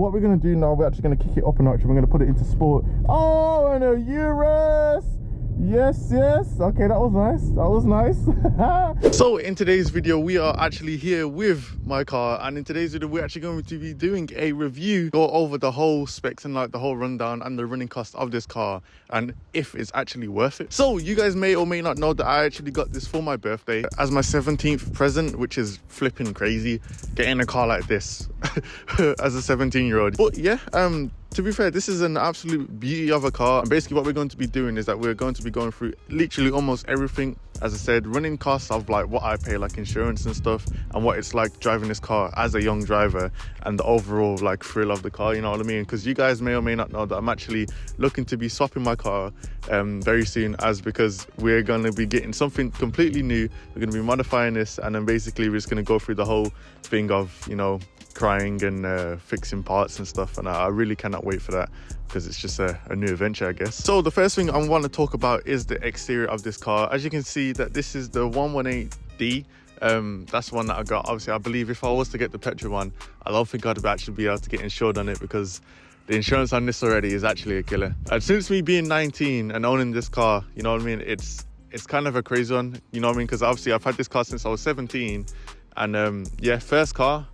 what we're going to do now, we're actually going to kick it up a notch and we're going to put it into sport. Oh, and a Urus! Yes, yes. Okay, that was nice. That was nice. So in today's video, we are actually here with my car, and in today's video, we're actually going to be doing a review, go over the whole specs and like the whole rundown and the running cost of this car and if it's actually worth it. So you guys may or may not know that I actually got this for my birthday as my 17th present, which is flipping crazy, getting a car like this as a 17-year-old. But yeah, to be fair, this is an absolute beauty of a car. And basically what we're going to be doing is that we're going to be going through literally almost everything. As I said, running costs of like what I pay, like insurance and stuff, and what it's like driving this car as a young driver, and the overall like thrill of the car, you know what I mean? Because you guys may or may not know that I'm actually looking to be swapping my car very soon, because we're going to be getting something completely new. We're going to be modifying this, and then basically we're just going to go through the whole thing of, you know, crying and fixing parts and stuff, and I really cannot wait for that, because it's just a new adventure, I guess. So the first thing I want to talk about is the exterior of this car. As you can see, that this is the 118D. That's one that I got. Obviously, I believe if I was to get the petrol one, I don't think I'd actually be able to get insured on it, because the insurance on this already is actually a killer. And since me being 19 and owning this car, you know what I mean, it's kind of a crazy one, you know what I mean, because obviously I've had this car since I was 17, and yeah, first car.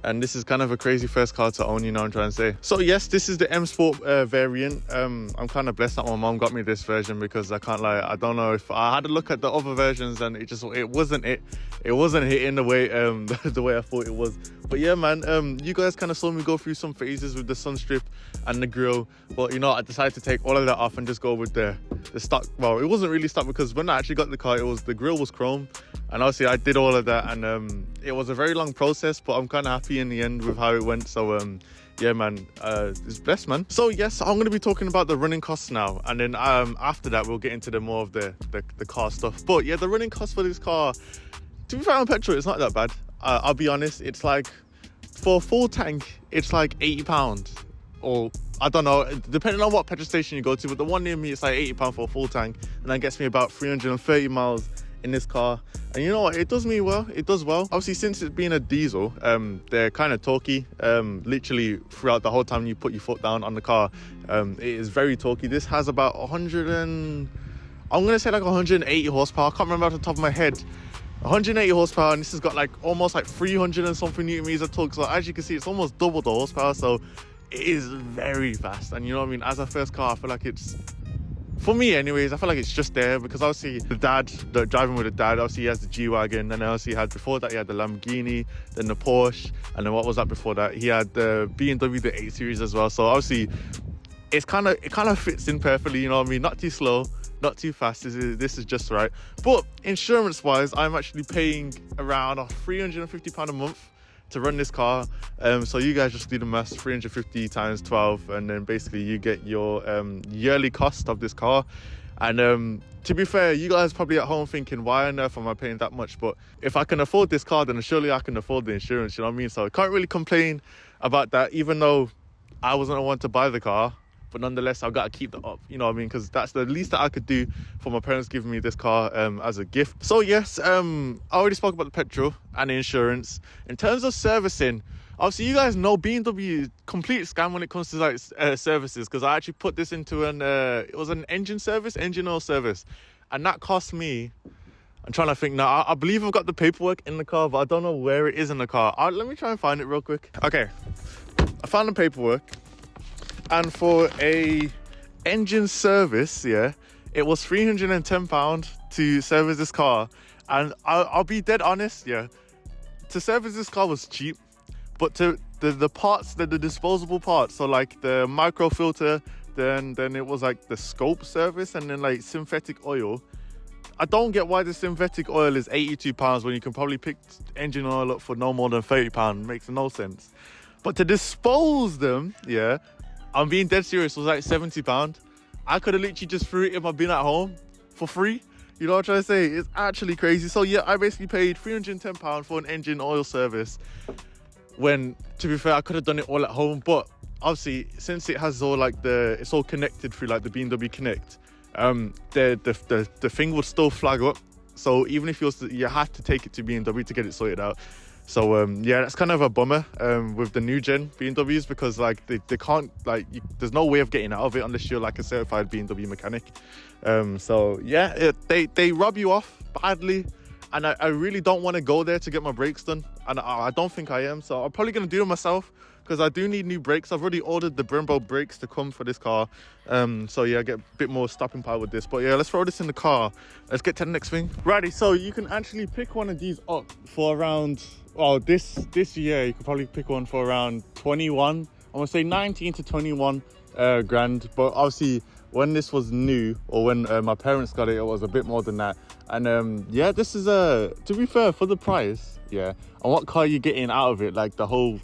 And this is kind of a crazy first car to own, you know what I'm trying to say. So yes, this is the M Sport variant. I'm kind of blessed that my mom got me this version, because I can't lie, I don't know if I had a look at the other versions and it wasn't hitting the way the way I thought it was. But yeah, man, you guys kind of saw me go through some phases with the sunstrip and the grille, but you know, I decided to take all of that off and just go with the stock. Well, it wasn't really stock, because when I actually got the car, the grille was chrome, and obviously I did all of that, and it was a very long process, but I'm kind of happy in the end with how it went. So yeah, man, it's blessed, man. So yes, I'm going to be talking about the running costs now, and then after that we'll get into the more of the car stuff. But yeah, the running cost for this car, to be fair, on petrol, it's not that bad. I'll be honest, it's like, for a full tank, it's like £80, or I don't know, depending on what petrol station you go to, but the one near me, it's like £80 for a full tank, and that gets me about 330 miles in this car. And you know what, it does me well, it does well. Obviously, since it's being a diesel, they're kind of torquey, literally throughout the whole time you put your foot down on the car. It is very torquey. This has about 180 horsepower, I can't remember off the top of my head. 180 horsepower, and this has got like almost like 300 and something newton meters of torque. So as you can see, it's almost double the horsepower, so it is very fast. And you know what I mean, as a first car, I feel like it's, for me anyways, I feel like it's just there, because obviously driving with the dad, obviously he has the G-Wagon, and obviously before that he had the Lamborghini, then the Porsche, and then what was that before that? He had the BMW, the 8 Series as well. So obviously it kind of fits in perfectly, you know what I mean, not too slow, not too fast. This is just right. But insurance wise, I'm actually paying around £350 a month to run this car. So you guys just do the maths, 350 times 12, and then basically you get your yearly cost of this car. And to be fair, you guys probably at home thinking, why on earth am I paying that much? But if I can afford this car, then surely I can afford the insurance, you know what I mean? So I can't really complain about that, even though I wasn't the one to buy the car. But nonetheless, I've got to keep that up, you know what I mean? Because that's the least that I could do for my parents giving me this car as a gift. So yes, I already spoke about the petrol and the insurance. In terms of servicing, obviously you guys know BMW is complete scam when it comes to like services, because I actually put this into it was an engine oil service, and that cost me, I'm trying to think now, I believe I've got the paperwork in the car, but I don't know where it is in the car. Let me try and find it real quick. Okay, I found the paperwork. And for a engine service, yeah, it was £310 to service this car. And I'll be dead honest, yeah, to service this car was cheap, but to the parts, the disposable parts, so like the micro filter, then it was like the scope service, and then like synthetic oil. I don't get why the synthetic oil is £82 when you can probably pick engine oil up for no more than £30. Makes no sense. But to dispose them, yeah, I'm being dead serious, it was like £70. I could have literally just threw it in my bin at home for free. You know what I'm trying to say? It's actually crazy. So yeah, I basically paid £310 for an engine oil service, when, to be fair, I could have done it all at home. But obviously, since it has all like it's all connected through like the BMW Connect, the thing would still flag up. So even if you had to take it to BMW to get it sorted out. So yeah, that's kind of a bummer with the new gen BMWs, because like they can't, like, there's no way of getting out of it unless you're like a certified BMW mechanic. So yeah, they rub you off badly, and I really don't want to go there to get my brakes done, and I don't think I am. So I'm probably going to do it myself, because I do need new brakes. I've already ordered the Brembo brakes to come for this car. So yeah, I get a bit more stopping power with this. But yeah, let's throw this in the car. Let's get to the next thing. Righty, so you can actually pick one of these up for around, oh, this year, you could probably pick one for around 21. I'm gonna say 19 to 21 grand. But obviously, when this was new, or when my parents got it, it was a bit more than that. And yeah, this is to be fair, for the price, yeah, and what car you're getting out of it, like the whole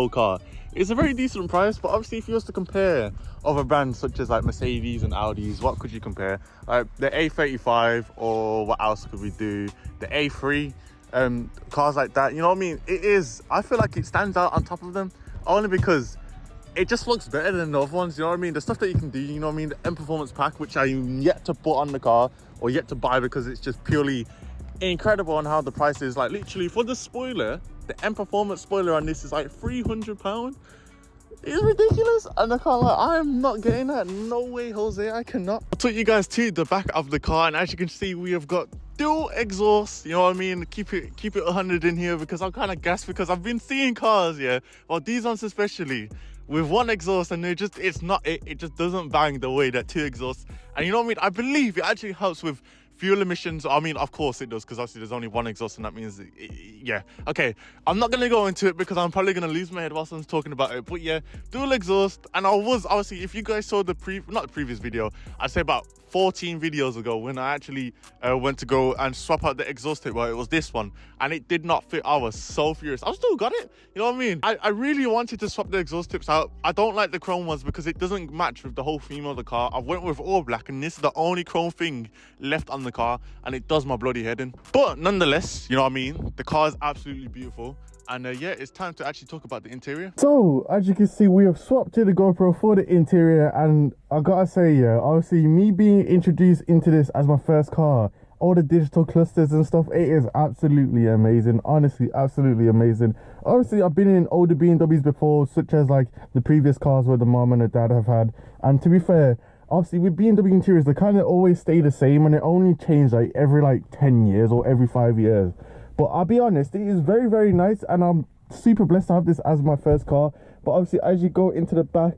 car, it's a very decent price. But obviously, if you was to compare other brands such as like Mercedes and Audis, what could you compare? Like the A35, or what else could we do? The A3, cars like that, you know what I mean? I feel like it stands out on top of them, only because it just looks better than the other ones, you know what I mean? The stuff that you can do, you know what I mean? The M Performance Pack, which I'm yet to put on the car, or yet to buy, because it's just purely incredible on how the price is. Like literally for the spoiler, the M Performance spoiler on this is like £300. It's ridiculous, and I can't lie, I am not getting that. No way, Jose, I cannot. I'll take you guys to the back of the car, and as you can see, we have got dual exhaust, you know what I mean? Keep it 100 in here, because I'm kind of gassed, because I've been seeing cars, yeah, well, these ones especially, with one exhaust, and it just doesn't bang the way that two exhausts. And you know what I mean, I believe it actually helps with fuel emissions. I mean, of course it does, because obviously there's only one exhaust, and that means yeah, okay, I'm not gonna go into it because I'm probably gonna lose my head whilst I'm talking about it. But yeah, dual exhaust. And I was obviously, if you guys saw the previous video, I'd say about 14 videos ago, when I actually went to go and swap out the exhaust tip, well, it was this one, and it did not fit. I was so furious. I still got it, you know what I mean? I really wanted to swap the exhaust tips out. I don't like the chrome ones because it doesn't match with the whole theme of the car. I went with all black, and this is the only chrome thing left on the car, and it does my bloody head in. But nonetheless, you know what I mean, the car is absolutely beautiful. And yeah, it's time to actually talk about the interior. So, as you can see, we have swapped to the GoPro for the interior, and I gotta say, yeah, obviously me being introduced into this as my first car, all the digital clusters and stuff, it is absolutely amazing. Honestly, absolutely amazing. Obviously, I've been in older BMWs before, such as like the previous cars where the mom and the dad have had. And to be fair, obviously with BMW interiors, they kind of always stay the same, and they only change like every like 10 years or every 5 years. But I'll be honest, it is very, very nice, and I'm super blessed to have this as my first car. But obviously, as you go into the back,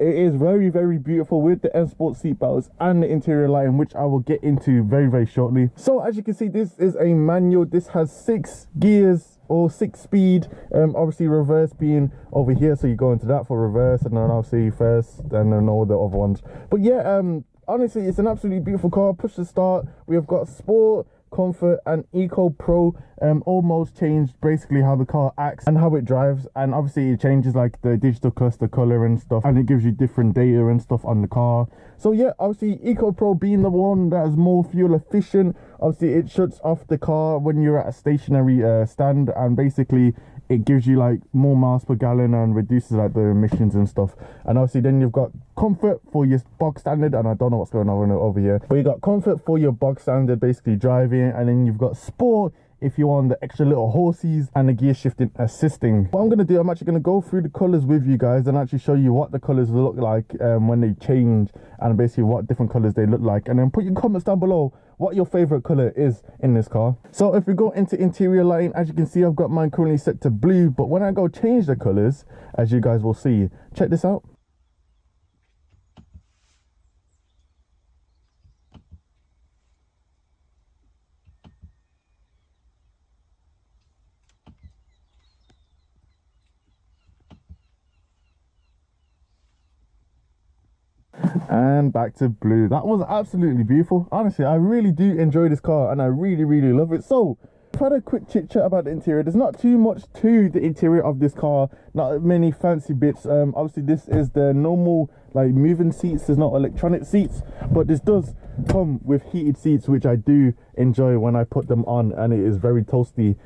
it is very, very beautiful with the M Sport seat belts and the interior lighting, which I will get into very, very shortly. So as you can see, this is a manual. This has 6 gears, or 6 speed. Obviously reverse being over here, so you go into that for reverse, and then obviously first, and then all the other ones. But yeah, honestly, it's an absolutely beautiful car. Push to start. We have got Sport, Comfort, and Eco Pro. All modes changed basically how the car acts and how it drives, and obviously it changes like the digital cluster color and stuff, and it gives you different data and stuff on the car. So yeah, obviously Eco Pro being the one that is more fuel efficient. Obviously it shuts off the car when you're at a stationary stand, and basically it gives you like more miles per gallon and reduces like the emissions and stuff. And obviously then you've got Comfort for your box standard, and I don't know what's going on over here, but you got Comfort for your box standard basically driving, and then you've got Sport if you want the extra little horses and the gear shifting assisting. What I'm going to do, I'm actually going to go through the colors with you guys and actually show you what the colors look like when they change, and basically what different colors they look like, and then put your comments down below what your favorite color is in this car. So if we go into interior lighting, as you can see, I've got mine currently set to blue, but when I go change the colors, as you guys will see, check this out. And back to blue. That was absolutely beautiful. Honestly, I really do enjoy this car, and I really, really love it. So I've had a quick chit chat about the interior. There's not too much to the interior of this car, not many fancy bits. Obviously this is the normal like moving seats, there's not electronic seats, but this does come with heated seats, which I do enjoy when I put them on, and it is very toasty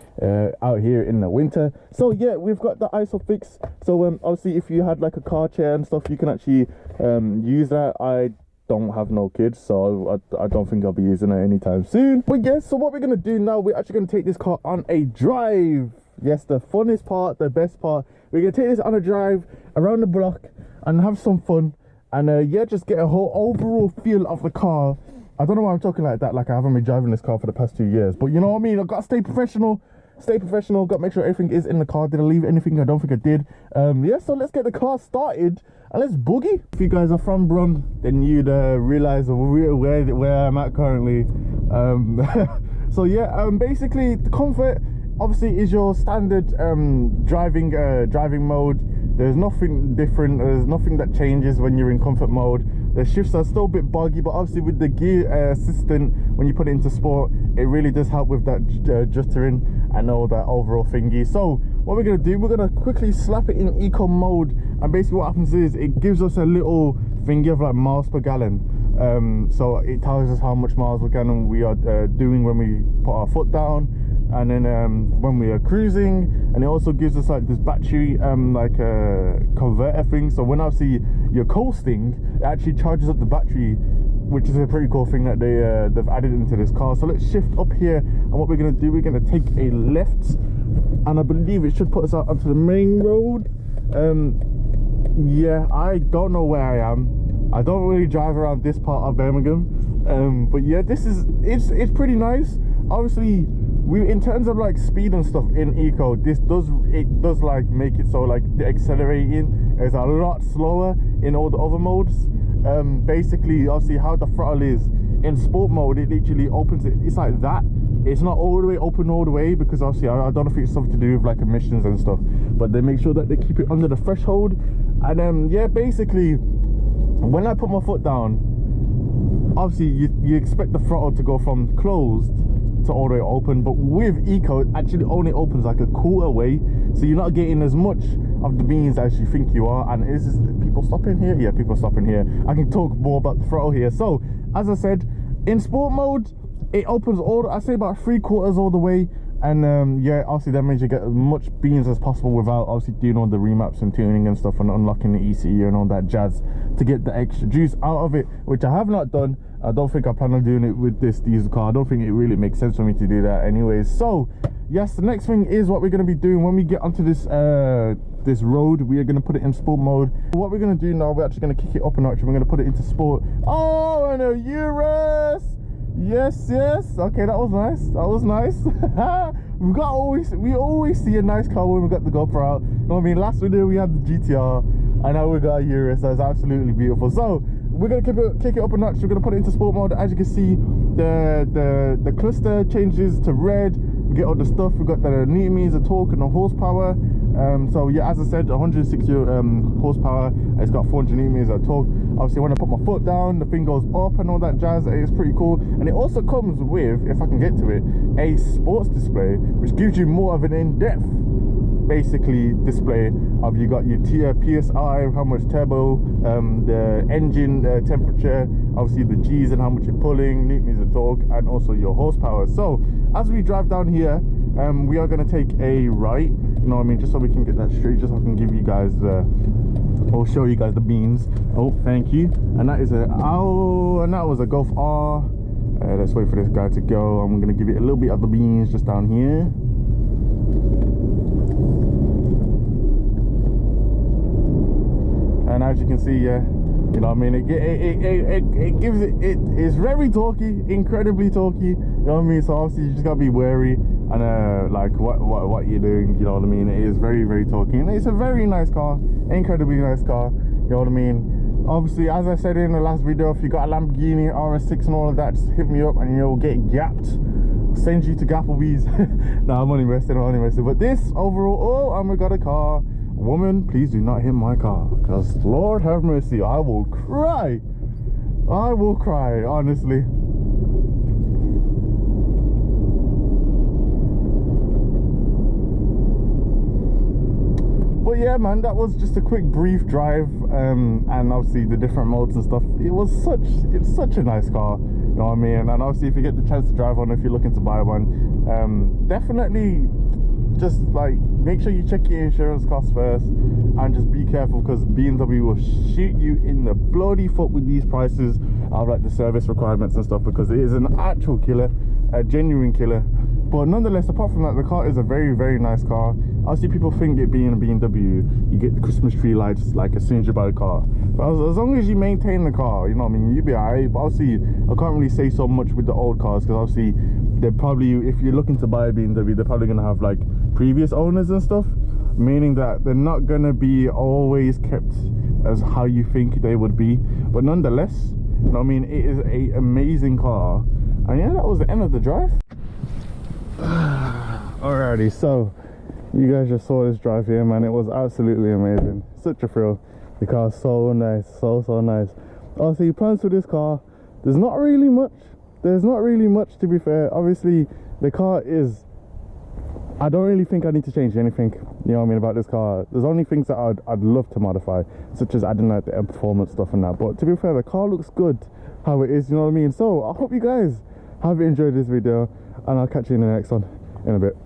out here in the winter. So yeah, we've got the ISOFIX. So obviously if you had like a car chair and stuff, you can actually use that. I don't have no kids, so I don't think I'll be using it anytime soon. But yeah, so what we're gonna do now, we're actually gonna take this car on a drive. Yes, the funnest part, the best part. We're gonna take this on a drive around the block and have some fun, and yeah, just get a whole overall feel of the car. I don't know why I'm talking like that, like I haven't been driving this car for the past 2 years, but you know what I mean. I've got to stay professional, got to make sure everything is in the car. Did I leave anything? I don't think I did. Yeah, so let's get the car started and let's boogie. If you guys are from Brum, then you'd realize where I'm at currently. So yeah, basically the comfort obviously is your standard driving mode. There's nothing different, there's nothing that changes when you're in comfort mode. The shifts are still a bit buggy, but obviously with the gear assistant, when you put it into sport, it really does help with that juttering and all that overall thingy. So what we're gonna do, we're gonna quickly slap it in eco mode, and basically what happens is it gives us a little thingy of like miles per gallon. So it tells us how much miles per gallon we are doing when we put our foot down, and then when we are cruising, and it also gives us like this battery like converter thing. So when obviously you're coasting, it actually charges up the battery, which is a pretty cool thing that they've added into this car. So let's shift up here, and what we're going to do, we're going to take a left, and I believe it should put us out onto the main road. Yeah, I don't know where I am. I don't really drive around this part of Birmingham, but yeah, it's pretty nice. Obviously, in terms of like speed and stuff in eco, this does like make it so like the accelerating is a lot slower in all the other modes. Basically, obviously how the throttle is in sport mode, it literally opens it, it's like that. It's not all the way open all the way, because obviously I don't know if it's something to do with like emissions and stuff, but they make sure that they keep it under the threshold. And yeah, basically when I put my foot down, obviously you expect the throttle to go from closed to all the way open, but with eco it actually only opens like a quarter way, so you're not getting as much of the beans as you think you are. And is people stopping here? Yeah, people stopping here. I can talk more about the throttle here. So as I said, in sport mode it opens all, I say about 3/4 all the way, and yeah, obviously that means you get as much beans as possible without obviously doing all the remaps and tuning and stuff and unlocking the ECU and all that jazz to get the extra juice out of it, which I have not done. I don't think I plan on doing it with this diesel car. I don't think it really makes sense for me to do that anyways. So yes, the next thing is what we're going to be doing when we get onto this this road. We are going to put it in sport mode. What we're going to do now, we're actually going to kick it up a notch. We're going to put it into sport. Oh, and a Urus! Yes, okay, that was nice. We always see a nice car when we got the GoPro out. You know what I mean? Last video we had the GTR, and now we got a Urus. That's absolutely beautiful. So we're gonna kick it up a notch. We're gonna put it into sport mode. As you can see, the cluster changes to red. We get all the stuff. We got the Newton meters, the torque, and the horsepower. So yeah, as I said, 160 horsepower. It's got 400 Newton meters of torque. Obviously, when I put my foot down, the thing goes up and all that jazz. It's pretty cool. And it also comes with, if I can get to it, a sports display, which gives you more of an in-depth basically display of, you got your PSI, how much turbo, the engine temperature, obviously the G's and how much you're pulling, Newton meters of torque, and also your horsepower. So as we drive down here, we are going to take a right, you know what I mean, just so we can get that straight, just so I can give you guys or show you guys the beans. Oh, thank you. And that is and that was a Golf R. Let's wait for this guy to go. I'm going to give it a little bit of the beans just down here. And as you can see, yeah, you know what I mean, it gives it's very torquey, incredibly torquey, you know what I mean. So obviously you just gotta be wary and like what you're doing, you know what I mean. It is very, very torquey, and it's a very nice car, incredibly nice car, you know what I mean. Obviously, as I said in the last video, if you got a Lamborghini RS6 and all of that, just hit me up and you'll get gapped. Send you to Gapplebee's. No, I'm only messing, but this overall, oh, we got a car. Woman, please do not hit my car, because Lord have mercy, I will cry, honestly. But yeah, man, that was just a quick brief drive, and obviously the different modes and stuff. It's such a nice car, you know what I mean. And obviously if you get the chance to drive one, if you're looking to buy one, definitely just like make sure you check your insurance costs first, and just be careful, because BMW will shoot you in the bloody foot with these prices of like the service requirements and stuff, because it is an actual killer, a genuine killer. But nonetheless, apart from that, the car is a very, very nice car. Obviously, people think it being a BMW, you get the Christmas tree lights like as soon as you buy the car. But as long as you maintain the car, you know what I mean, you'll be alright. But obviously, I can't really say so much with the old cars, because obviously, they're probably, if you're looking to buy a BMW, they're probably going to have like previous owners and stuff, meaning that they're not going to be always kept as how you think they would be. But nonetheless, you know what I mean, it is an amazing car. And yeah, that was the end of the drive. Alrighty, so you guys just saw this drive here, man. It was absolutely amazing. Such a thrill. The car's so nice, so nice. Also, plans for this car, there's not really much to be fair. Obviously, the car is, I don't really think I need to change anything, you know what I mean, about this car. There's only things that I'd love to modify, such as adding like the performance stuff and that. But to be fair, the car looks good how it is, you know what I mean. So I hope you guys have enjoyed this video, and I'll catch you in the next one in a bit.